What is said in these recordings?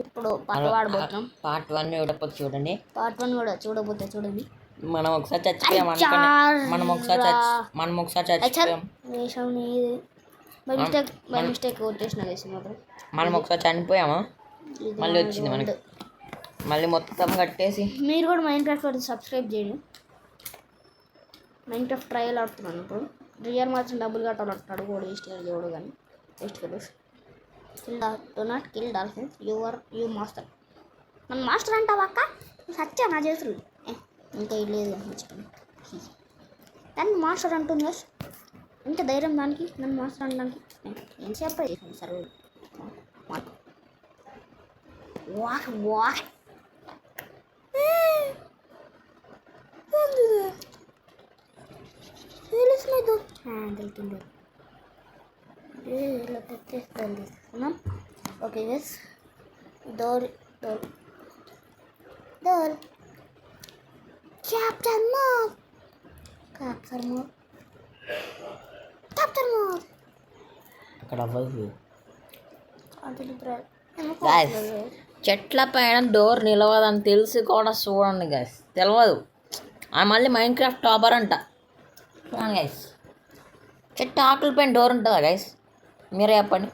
ఇప్పుడు part వాడబోతున్నాం. Part 1 చూడకపోతే చూడండి. పార్ట్ 1 కూడా చూడబోతే చూడండి. మనం ఒకసారి చచ్చిపోయాం అనుకోండి. మనం ఒకసారి చచ్చిపోయాం. బై మిస్టేక్ వచ్చేసిన వేసి మాత్రం మనం ఒకసారి చనిపోయామా, మళ్ళీ వచ్చింది మనకి. మళ్ళీ మొత్తం కట్టేసి మీరు కూడా మైన్క్రాఫ్ట్ సబ్స్క్రైబ్ చేయండి. మైన్క్రాఫ్ట్ ట్రయల్ ఆడుతున్నాను ఇప్పుడు. రియల్ మాత్రం డబ్బులు కట్టాలంటున్నాడు కూడా వేస్ట్ చూడు కానీ waste fellows. Do not kill dolphins you master. మన మాస్టర్ అంటావా అక్క? సత్య నా చేతులు ఇంకా లేదు మర్చిపోయింది. దాన్ని మాస్టర్ అంటుంది కదా, ఎంత ధైర్యం దానికి నన్ను మాస్టర్ అనడానికి. ఏం చెప్పాను sir walk walk okay yes door Captain Mode. అక్కడ అవ్వదు. చెట్ల పైన డోర్ నిలవదని తెలిసి కూడా చూడండి గైస్. తెలియదు మళ్ళీ మైన్క్రాఫ్ట్ టాపర్ అంట. గైస్ చెట్టు ఆకుల పైన డోర్ ఉంటుందా గైస్? మీరే చెప్పండి.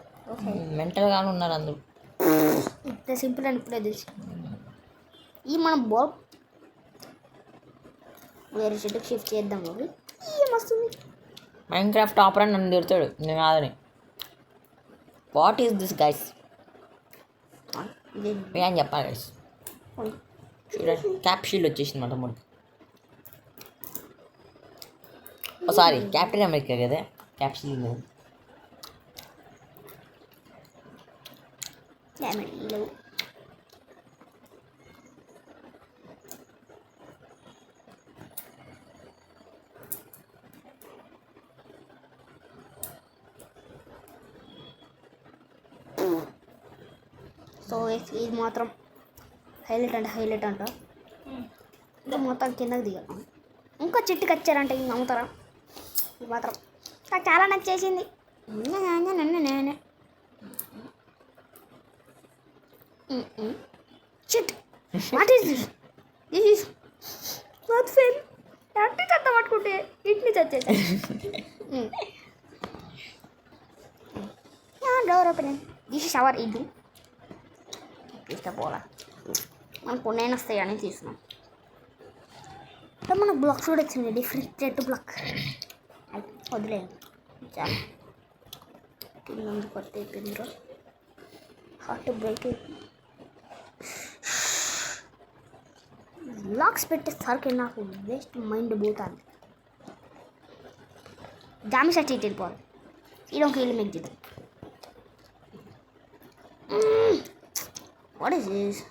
మెంటల్గా ఉన్నారు అందరూ. ఇంత సింపుల్ అని ఇప్పుడే తెలిసి ఈ మనం బాల్ వేరే చెట్టుకి షిఫ్ట్ చేద్దాం. అవి ఏమొస్తుంది? మైన్క్రాఫ్ట్ టాపర్ అని నన్ను తిడతాడు, నేను కాదని. What is this guys? ఏం చెప్పాలి గైస్? చూడండి క్యాప్షీల్ వచ్చేసింది మా తమ్ముడు. సారీ క్యాప్టెన్ అమెరికా కదా, క్యాప్షీల్. సో ఇది మాత్రం హైలైట్ అంట. ఇంకా మొత్తం కిందకి దిగాం. ఇంకో చెట్టుకి వచ్చారంటే ఇంక అమ్ముతారా? ఇది మాత్రం నాకు చాలా నచ్చేసింది. నేనే shit what is this? This is not fame. ఎట్టి చెత్త పట్టుకుంటే ఇడ్లీ చచ్చేది. Door open. This is our idli. పోలా మనకు నేను వస్తాయని తీసుకున్నాం. మనకు బ్లాక్స్ కూడా వచ్చింది, డిఫరెంట్ బ్లాక్. వదిలేదు చాలా కింద కొత్త అయిపోయిందిరా. హార్ట్ బ్రేక్ బ్లాక్స్ పెట్టేసరికి నాకు వేస్ట్ మైండ్ పోతుంది. జామి సెట్ వెళ్ళిపోవాలి. ఇదొక ఇల్లు మీకు చేద్దాం. What is this?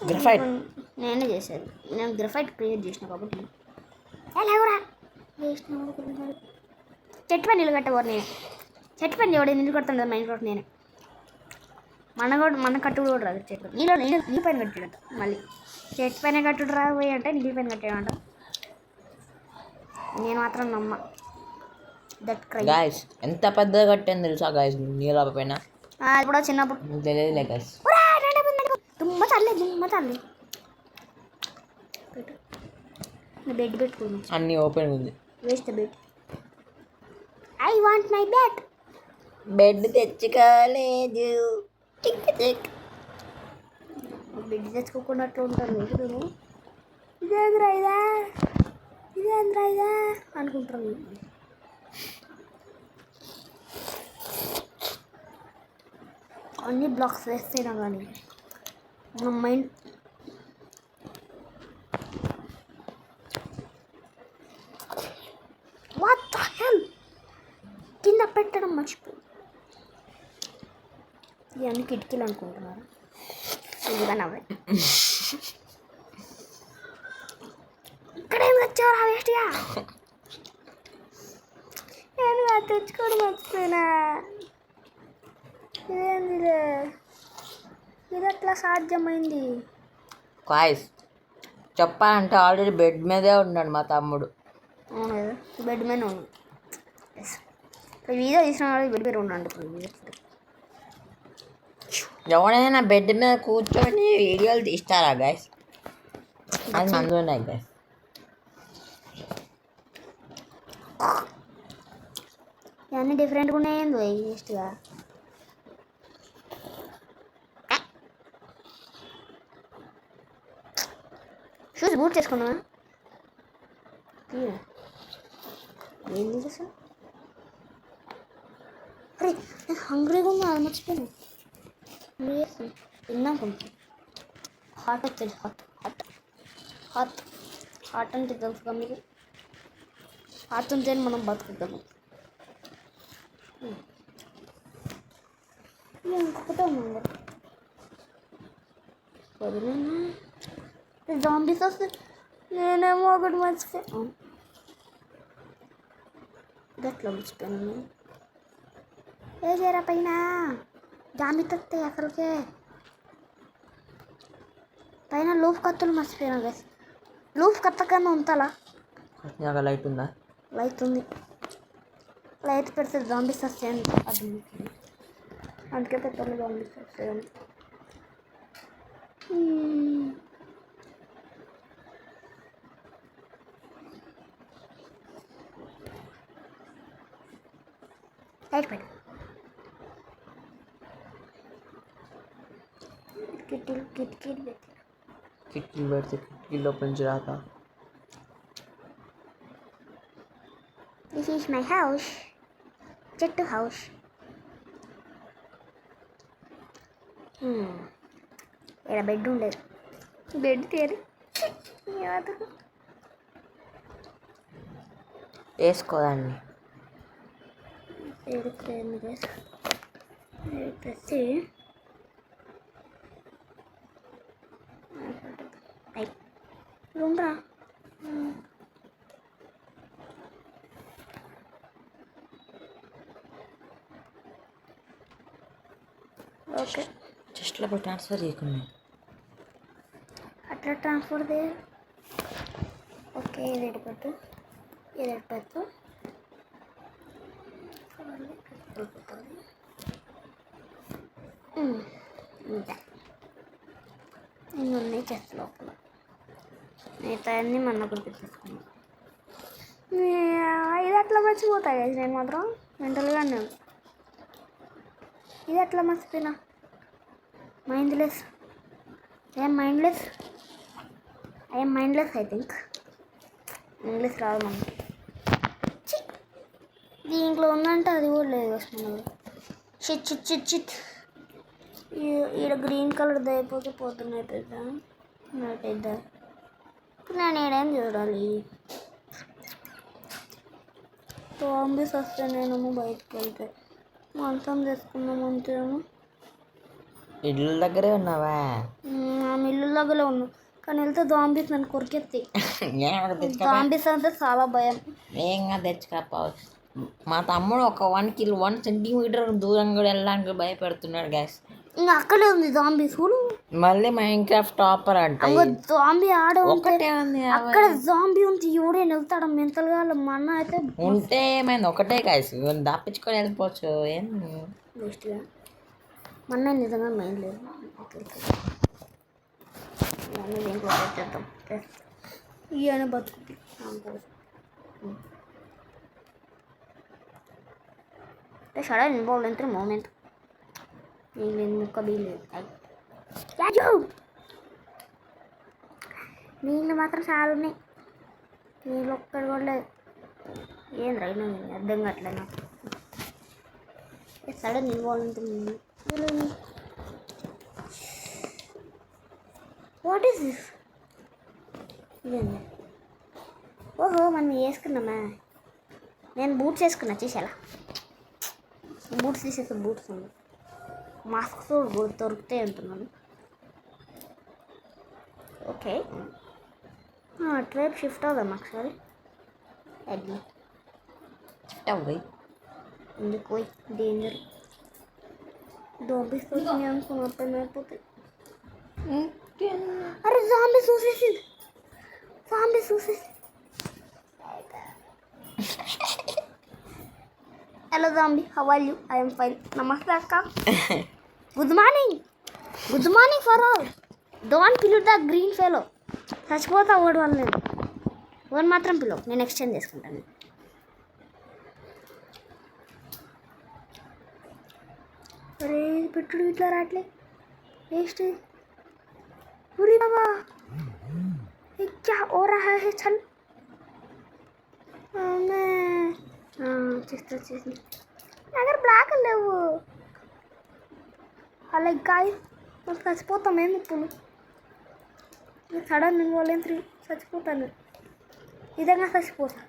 గ్రఫైట్ నేనే చేశాను. నేను గ్రఫైట్ క్రియేట్ చేసిన కాబట్టి ఎలాగోరా వేస్ట్. చెట్టు పైన నిలబెట్టబోరు. నేను చెట్టు పైన ఎవడైనా నిలు కడతాను కదా మైన్క్రాఫ్ట్. నేనే మన కట్టుడు కూడా రాదు. చెట్లు నీళ్ళ పైన కట్టాడంట. మళ్ళీ చెట్టు పైన కట్టుడు రాబోయి అంటే నీళ్ళ పైన కట్టాడంట. నేను మాత్రం నమ్మ దట్ క్రై. గాయస్ ఎంత పెద్దగా కట్టాను తెలుసా గాయస్ నీళ్ళ పైన? ఇప్పుడు చిన్నప్పుడు తెలియదులే గాయస్. దుమ్మ చల్లి బెడ్ పెట్టుకున్నాను. అన్నీ ఓపెన్ ఉంది. Waste bed. I want my bed తెచ్చుకోలేదు. బెడ్ తెచ్చుకోకుండా అట్లా ఉంటాను. ఇదేంద్రా ఇదా అనుకుంటాను. అన్ని బ్లాక్స్ వేస్తేనా కానీ మన మైండ్ వాట్ ద హెల్ కింద పెట్టడం మర్చిపోయి. ఇవన్నీ కిటికీలు అనుకుంటున్నారు. ఇదిగా నవ్వే ఇక్కడేం వచ్చారా వేస్ట్గా? నేను తెచ్చుకోవడం మర్చిపోయినా. ఇదేందిలే, ఇది ఎట్లా సాధ్యమైంది? గాయ్స్ చెప్పాలంటే ఆల్రెడీ బెడ్ మీదే ఉన్నాడు మా తమ్ముడు. అవును కదా, బెడ్ మీద ఉన్నాడు. ఇప్పుడు వీడియో తీసిన బెడ్ మీద ఉన్నాడు. ఇప్పుడు ఎవడైనా బెడ్ మీద కూర్చొని వీడియోలు తీస్తారా గైస్? అది మందు ఉన్నాయి గైస్. ఇవన్నీ డిఫరెంట్గా ఉన్నాయేందో వేస్ట్గా. షూస్ బూట్ చేసుకున్నా ఏం చేసా? అరే నేను హంగ్రీగా ఉన్నా, అది మర్చిపోయాను. తిన్నాం కొంచెం. హాట్ వచ్చేది, హాట్ హాట్ హాట్ హాట్ అంటే తెలుసుగా మీకు. హాట్ ఉంటేనే మనం బతుకుతాము. ఇంకొకటే ఉన్నాం వదిలేనా. జాంబీస్ వస్తే నేనేమో ఒకటి మర్చిపోయాను. గట్లా మర్చిపోయాను. ఏ చేరా పైన జాంబీస్ వస్తాయి అసలుకే. పైన లూఫ్ కత్తులు మర్చిపోయాను గైస్. లూఫ్ కత్త కన్నా ఉంచాలా? లైట్ ఉందా? లైట్ ఉంది. లైట్ పెడితే జాంబీస్ వస్తాయని అది అందుకే పెట్టాలి. జాంబీస్ వస్తాయని. లైట్ పెట్టు. కిటికీలు పెట్టి కిటికీలు పెడితే కిటికీలో నుంచి రాక. This is my house. చెట్టు హౌస్. ఇక్కడ బెడ్ ఉండేది. బెడ్ తీరి వేసుకోదాన్ని పెట్టి ఉండరా. ఓకే చెస్ట్లో ట్రాన్స్ఫర్ చేయకుండా అట్లా ట్రాన్స్ఫర్ దే. ఓకే ఇది పెట్టు, ఇది పెట్టు. ఇంకా ఇన్ని చెత్త లోపల మిగతా అన్నీ మన ఒకటి పెట్టేసుకున్నాం. ఇది అట్లా మర్చిపోతాయి కదా నేను మాత్రం మెంటల్గానే. ఇది అట్లా మర్చిపోయినా. Mindless. I'm mindless I think. English రాదు మనకి. దీంట్లో ఉందంటే అది కూడా లేదు అసలు. Chit chit chit chit. ఈడ గ్రీన్ కలర్ అయిపోతే పోతున్నాయి పెద్ద పెద్ద. నేను ఏడేం చూడాలి. జాంబీస్ వస్తే నేనేమో బయటకు వెళ్తే మంచం చేసుకున్నాం అంతేమో. ఇల్లు దగ్గరే ఉన్నావా? ఇల్లు దగ్గరే ఉన్నాం కానీ వెళ్తే జాంబీస్ నన్ను కొరికెత్తాయి. జాంబీస్ అంటే చాలా భయం. ఏంగా తెచ్చుకోపోవచ్చు. మా తమ్ముడు ఒక 1 సెంటీమీటర్ దూరం కూడా వెళ్ళడానికి భయపెడుతున్నాడు గ్యాస్. ఇంకా అక్కడే ఉంది జాంబీ చూడు. మళ్ళీ మైన్క్రాఫ్ట్ టాపర్ అంట. జాంబీ ఆడ ఒకటే ఉంది. అక్కడ జాంబీ ఉంది. ఎవడే వెళ్తాడు మెంటల్గా. మన అయితే ఉంటే ఏమైంది ఒకటే గాయస్ దాపించుకొని వెళ్ళిపోవచ్చు. ఏం బెస్ట్గా మన నిజంగా మైండ్ లేదు. దేంట్లో చేద్దాం ఇవన్న బతుకుతాయి. సడన్ ఇన్వాల్వ్ మూమెంట్ నేను ముక్క బీలేదు. నీళ్ళు మాత్రం చాలా ఉన్నాయి. నీళ్ళు ఒక్కడు కూడా లేదు. ఏం రైనా అర్థం కావట్లే నాకు. సడన్ ఇన్వాల్వ్ ఉంటుంది. What is this? ఇదేంది? ఓహో మనం వేసుకున్నామా? నేను బూట్స్ వేసుకున్నా చూసేలా. బూట్స్ తీసేస్తే బూట్స్ ఉంది. మాస్క్ దొరుకుతాయి అంటున్నాను. ఓకే ట్రైప్ షిఫ్ట్ అవుదాం ఒకసారి. అది షిఫ్ట్ అవ్వయి ఎందుకు పోయి డేంజర్. జాంబీస్ వచ్చినాయి అనుకున్న అర్థం అయిపోతాయి. అరే జాంబీ చూసేసింది. Hello zombie, how are you? I'm fine. నమస్తే అక్క. Good morning. Good morning for all. Don't పిలువ్ ద గ్రీన్ ఫెలో. చచ్చిపోతా ఓడి వల్ల నేను. ఓన్ మాత్రం పిలువు, నేను ఎక్స్చేంజ్ చేసుకుంటాను. అరే పెట్టుడు ఇట్లా రావట్లే వేస్ట్. पूरी बाबा ये क्या हो रहा है? चल अगर ब्लैक లేవు అలా గాయ మరి చచ్చిపోతాం ఏమి ఇప్పుడు సడన్ ఇన్వాల్వ్ 3 చచ్చిపోతాను ఇదంగా చచ్చిపోతా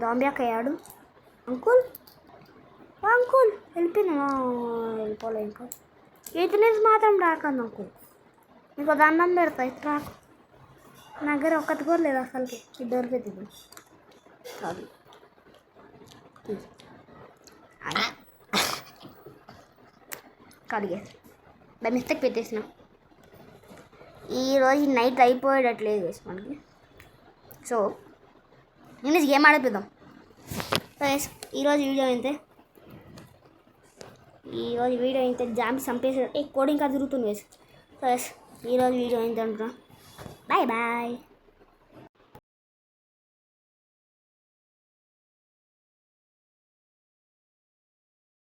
జాంబీ అయ్యాడు అంకుల్ అంకుల్ వెళ్ళిపోలే ఇంకా ఈతనేసి మాత్రం రాకండి అంకుల్ మీకు దండం పెడతా ఇటు రాకు నా దగ్గర ఒక్కటి కూడా లేదు అసలుకి ఇది దొరికేది ఇది కాదు కడిగే బై మిస్టేక్ పెట్టేసిన ఈరోజు నైట్ అయిపోయేటట్లేదు వేసి మనకి సో నేను గేమ్ ఆడిపిద్దాం సో ఈరోజు వీడియో అయితే జాంబీ చంపేసి కోడింగ్ ఇంకా తిరుగుతుంది వేసి సో ఈరోజు వీడియో అయితే అంటున్నా బాయ్ బాయ్.